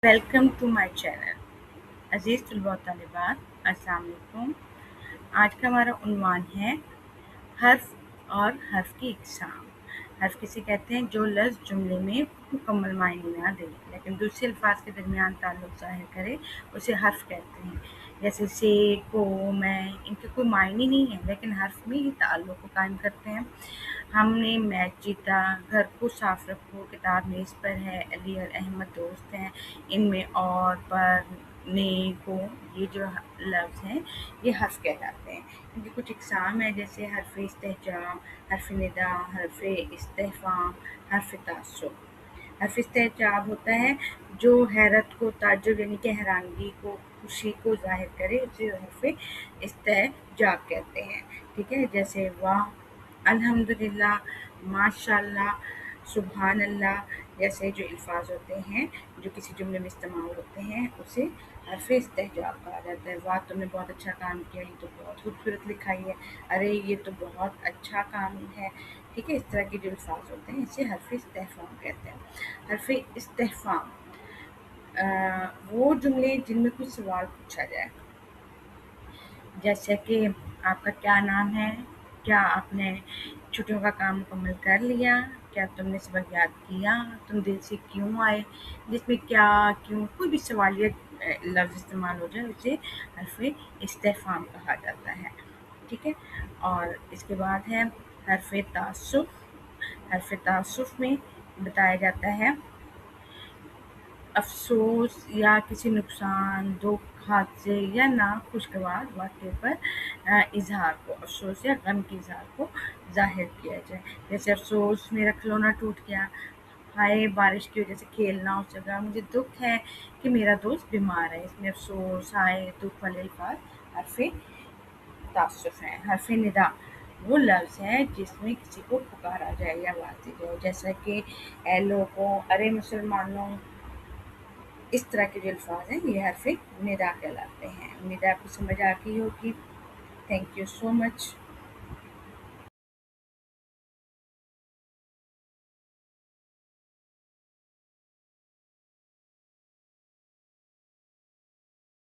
Welcome to my channel अजीज़ तलबा व तालिबात, अस्सलाम वालेकुम। आज का हमारा उन्वान है हर्फ और हर्फ की इकसाम। हर्फ किसे कहते हैं? जो लफ्ज़ जुमले में मुकम्मल मायने ना दे लेकिन दूसरे अल्फाज के दरमियान ताल्लुक़ ज़ाहिर करे, उसे हर्फ कहते हैं। जैसे से, को, मैं, इनके कोई मायने नहीं है लेकिन हर्फ में ही ताल्लुक़ को कायम करते हैं। हमने मैच जीता, घर को साफ रखो, किताब मेज़ पर है, अली और अहमद दोस्त हैं। इनमें और, पर, ने, को, ये जो लफ्ज़ हैं ये हर्फ कहलाते हैं। इनकी कुछ इकसाम है जैसे हर्फ इस्तेहजाम, हर्फ निदा, हर्फ इस्तेफाम, हर्फ तासुब। हर्फ इस्तेहजाब होता है जो हैरत को, ताज्जुब यानी कि हैरानगी को, खुशी को ज़ाहिर करे, उसे हर्फ इस्तेहजाब कहते हैं। ठीक है, जैसे वाह, अल्हम्दुलिल्लाह, माशाअल्लाह, सुभान अल्लाह जैसे जो अल्फाज होते हैं जो किसी जुमले में इस्तेमाल होते हैं उसे हर्फ इस्तेहजाब कहा जाता है। वाह, तुमने बहुत अच्छा काम किया, ये तो बहुत खूबसूरत लिखाई है, अरे ये तो बहुत अच्छा काम है। ठीक है, इस तरह के जो अल्फाज होते हैं इसे हर्फ इस्तेफाम कहते हैं। हर्फ इस्तेफाम वो जुमले जिनमें कुछ सवाल पूछा जाए, जैसे कि आपका क्या नाम है, क्या आपने छुट्टियों का काम मुकम्मल कर लिया, क्या तुमने सबक याद किया, तुम दिल से क्यों आए। जिसमें क्या, क्यों, कोई भी सवालिया लफ्ज़ इस्तेमाल हो जाए उसे हर्फ इस्तेफाम कहा जाता है। ठीक है, और इसके बाद है हर्फ तासुफ। हर्फ तासुफ में बताया जाता है अफ़सोस या किसी नुकसान, दुःख, हादसे या नाखुशगवार वाक़ये पर इज़हार को, अफ़सोस या गम के इज़हार को ज़ाहिर किया जाए। जैसे अफ़सोस मेरा खिलौना टूट गया, हाय बारिश की वजह से खेलना हो सका, मुझे दुःख है कि मेरा दोस्त बीमार है। इसमें अफ़सोस, हाय, दुःख वाले अल्फाज हर्फ़ तासुफ़ हैं। हर्फ़ निदा वो लफ्ज़ है जिसमें किसी को पुकारा जाए या आवाज़ दी जाए, जैसा कि ऐ लोगों, अरे मुसलमानों। इस तरह के जो अल्फाज हैं ये हर्फ निदा कहलाते हैं। उम्मीद है आपको समझ आ गई होगी। Thank you so much.